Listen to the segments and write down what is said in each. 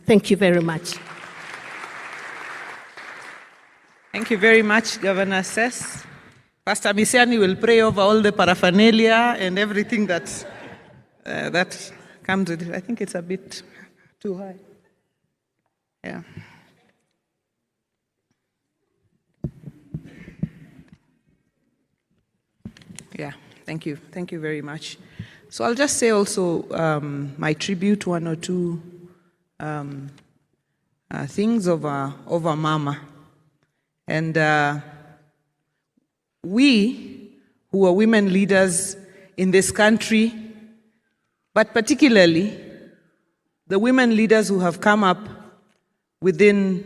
Thank you very much. Thank you very much, Governor Sess. Pastor Misiani will pray over all the paraphernalia and everything that comes with it. I think it's a bit too high. Yeah. Yeah, thank you. Thank you very much. So I'll just say also my tribute, one or two things over Mama. And we, who are women leaders in this country, but particularly the women leaders who have come up within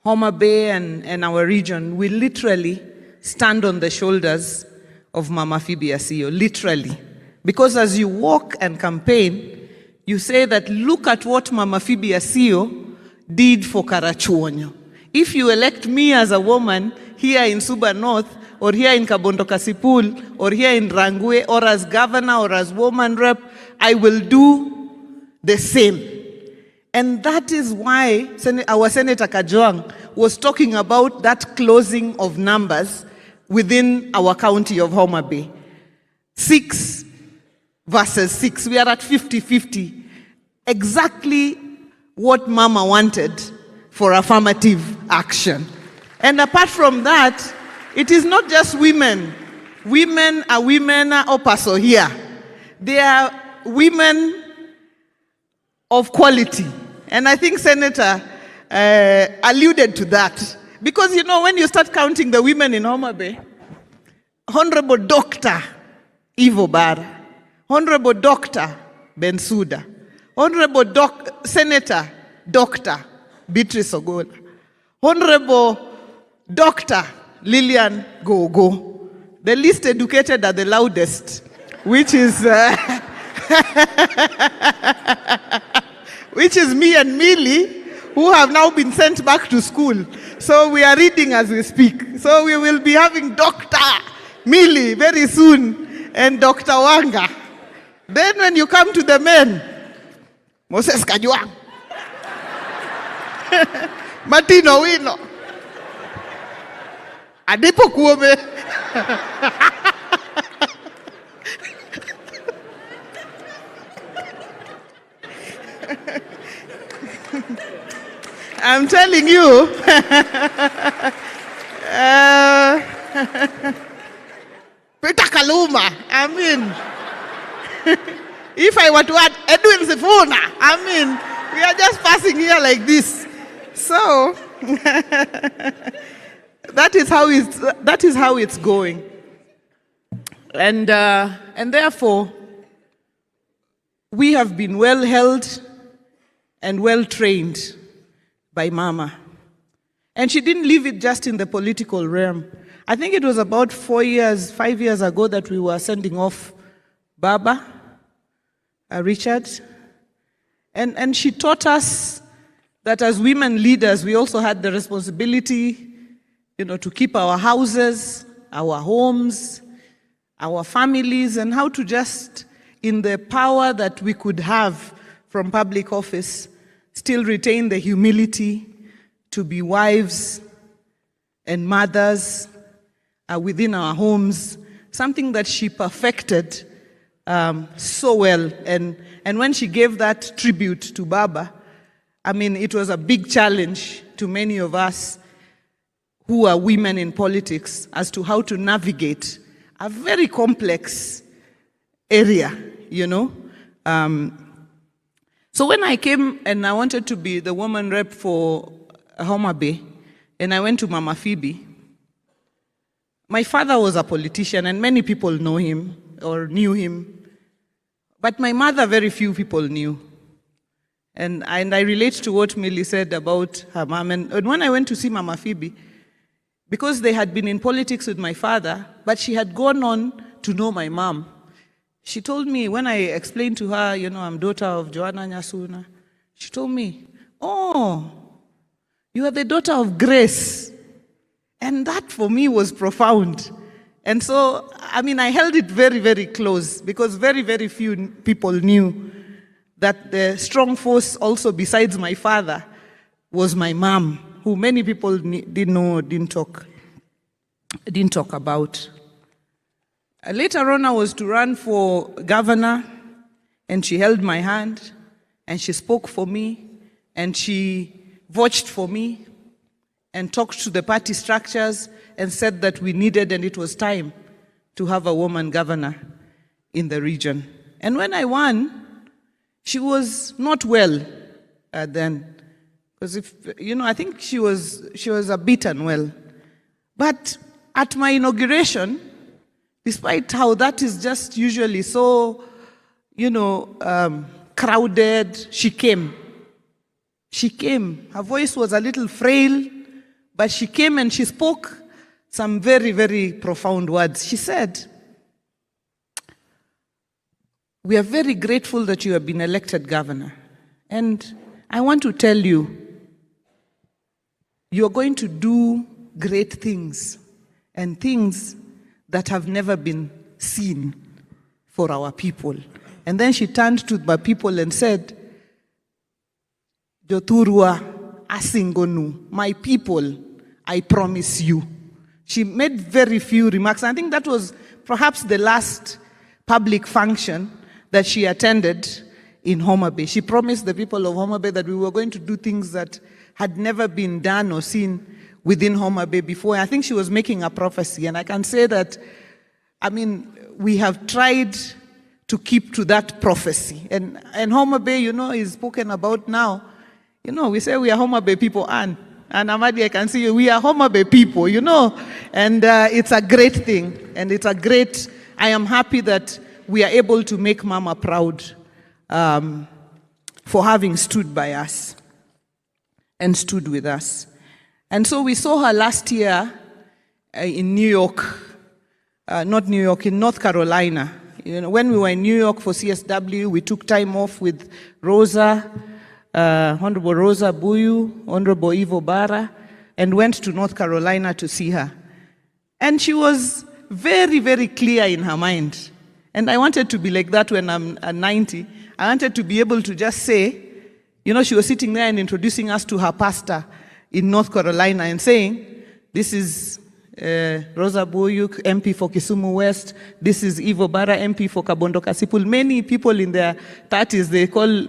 Homa Bay and our region, we literally stand on the shoulders of Mama Phoebe Asiyo, literally. Because as you walk and campaign, you say that look at what Mama Phoebe Asiyo did for Karachuonyo. If you elect me as a woman here in Suba North, or here in Kabondo Kasipul, or here in Rangwe, or as governor, or as woman rep, I will do the same. And that is why our Senator Kajwang was talking about that closing of numbers within our county of Homa Bay. 6 versus 6, we are at 50-50. Exactly what Mama wanted for affirmative action. And apart from that, it is not just women. Women are also here. They are women of quality. And I think Senator alluded to that. Because, you know, when you start counting the women in Homa Bay, Honorable Dr. Ivo Bara, Honorable Dr. Bensouda, Honorable Senator Dr. Beatrice Ogola, Honorable Dr. Lillian Gogo. The least educated are the loudest, which is which is me and Millie, who have now been sent back to school. So we are reading as we speak. So we will be having Dr. Millie very soon and Dr. Wanga. Then when you come to the men, Moses Kajwang, Martino Wino, Adipo Kuome. I'm telling you, Peter Kaluma, I mean, if I were to add Edwin Sifuna, I mean, we are just passing here like this. So, that is how it's going. And therefore, we have been well held and well trained by Mama. And she didn't leave it just in the political realm. I think it was about 5 years ago that we were sending off Baba, Richard. And she taught us that as women leaders, we also had the responsibility, you know, to keep our houses, our homes, our families, and how to just, in the power that we could have from public office, still retain the humility to be wives and mothers within our homes, something that she perfected so well. And when she gave that tribute to Baba, I mean, it was a big challenge to many of us who are women in politics as to how to navigate a very complex area, you know. So when I came and I wanted to be the woman rep for Homa Bay, and I went to Mama Phoebe, my father was a politician, and many people know him or knew him. But my mother, very few people knew. And I relate to what Millie said about her mom. And when I went to see Mama Phoebe, because they had been in politics with my father, but she had gone on to know my mom, she told me, when I explained to her, you know, I'm daughter of Joanna Nyasuna, she told me, oh, you are the daughter of Grace. And that for me was profound. And so, I mean, I held it very, very close because very, very few people knew that the strong force also besides my father was my mom, who many people didn't know, didn't talk about. Later on, I was to run for governor, and she held my hand, and she spoke for me, and she vouched for me, and talked to the party structures, and said that we needed, and it was time to have a woman governor in the region. And when I won, she was not well then, because I think she was a bit unwell. But at my inauguration, despite how that is just usually so, crowded, she came. She came. Her voice was a little frail, but she came and she spoke some very, very profound words. She said, "We are very grateful that you have been elected governor. And I want to tell you, you are going to do great things, and things that have never been seen for our people." And then she turned to the people and said, "Joturwa asingonu, my people, I promise you." She made very few remarks. I think that was perhaps the last public function that she attended in Homa Bay. She promised the people of Homa Bay that we were going to do things that had never been done or seen within Homa Bay before. I think she was making a prophecy, and I can say that, we have tried to keep to that prophecy. And Homa Bay, is spoken about now. We say we are Homa Bay people, and Amadi, I can see you, we are Homa Bay people, and it's a great thing, and I am happy that we are able to make Mama proud for having stood by us and stood with us. And so we saw her last year in New York, in North Carolina. When we were in New York for CSW, we took time off with Rosa, Honorable Rosa Buyu, Honorable Ivo Bara, and went to North Carolina to see her. And she was very, very clear in her mind. And I wanted to be like that when I'm 90. I wanted to be able to just say, she was sitting there and introducing us to her pastor in North Carolina and saying, "This is Rosa Boyuk, MP for Kisumu West. This is Ivo Bara, MP for Kabondo Kasipul." Many people in their 30s, they call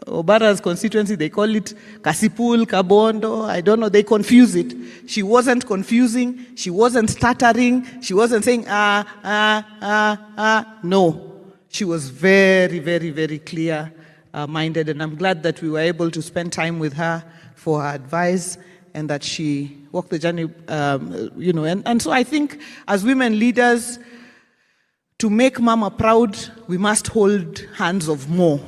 Obara's constituency, they call it Kasipul, Kabondo, I don't know, they confuse it. She wasn't confusing, she wasn't stuttering, she wasn't saying, no. She was very, very, very clear-minded, and I'm glad that we were able to spend time with her for her advice, and that she walked the journey, and so I think as women leaders, to make Mama proud, we must hold hands of more.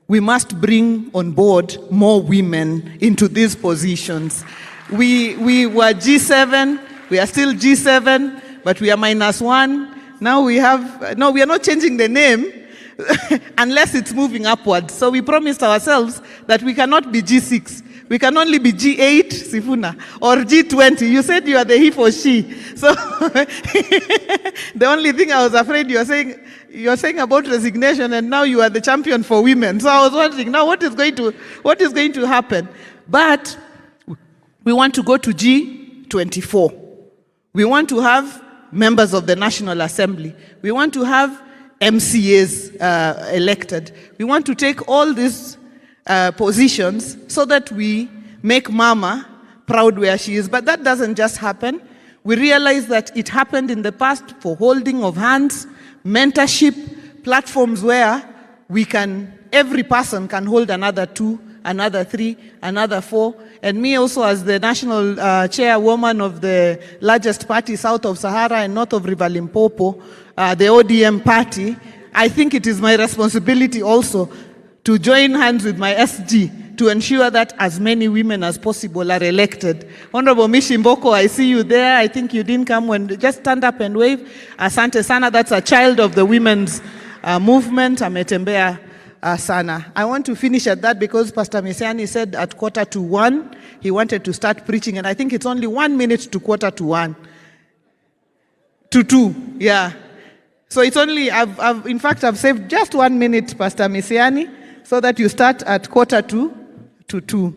We must bring on board more women into these positions. We were G7, we are still G7, but we are -1. Now we are not changing the name unless it's moving upwards. So we promised ourselves that we cannot be G6. We can only be G8, Sifuna, or G20. You said you are the he for she. So the only thing I was afraid you're saying about resignation, and now you are the champion for women. So I was wondering, now what is going to happen? But we want to go to G24. We want to have members of the National Assembly. We want to have MCAs elected. We want to take all these positions so that we make Mama proud where she is. But that doesn't just happen. We realize that it happened in the past for holding of hands, mentorship, platforms where every person can hold another 2, another 3, another 4. And me also, as the national chairwoman of the largest party south of Sahara and north of River Limpopo, the ODM party, I think it is my responsibility also to join hands with my SG to ensure that as many women as possible are elected. Honorable Mishi Mboko, I see you there. I think you didn't come just stand up and wave. Asante Sana, that's a child of the women's movement. Ametembea Sana. I want to finish at that because Pastor Mesiani said at 1:45 he wanted to start preaching, and I think it's only 1 minute to 1:45. To 2, yeah. So it's only, I've saved just 1 minute, Pastor Mesiani. so that you start at 1:45 to 2.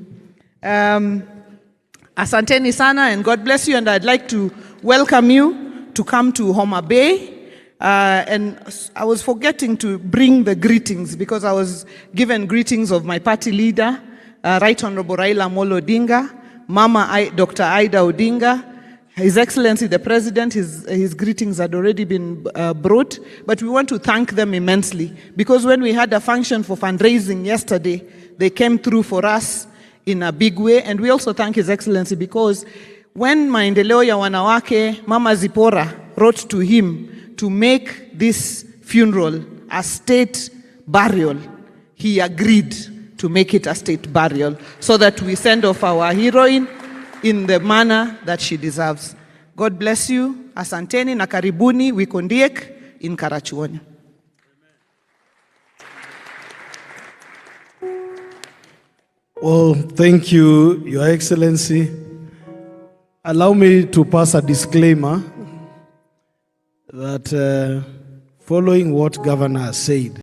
Asanteni sana, and God bless you, and I'd like to welcome you to come to Homa Bay. And I was forgetting to bring the greetings because I was given greetings of my party leader, Right Honorable Raila Amolo Odinga, Mama Dr. Ida Odinga, His Excellency the President. His greetings had already been brought, but we want to thank them immensely because when we had a function for fundraising yesterday, they came through for us in a big way. And we also thank His Excellency because when Maendeleo ya Wanawake, Mama Zipora, wrote to him to make this funeral a state burial, he agreed to make it a state burial so that we send off our heroine in the manner that she deserves. God bless you. Asanteni na karibuni Wikondiek in Karachuonyo. Well, thank you, Your Excellency. Allow me to pass a disclaimer that following what Governor said,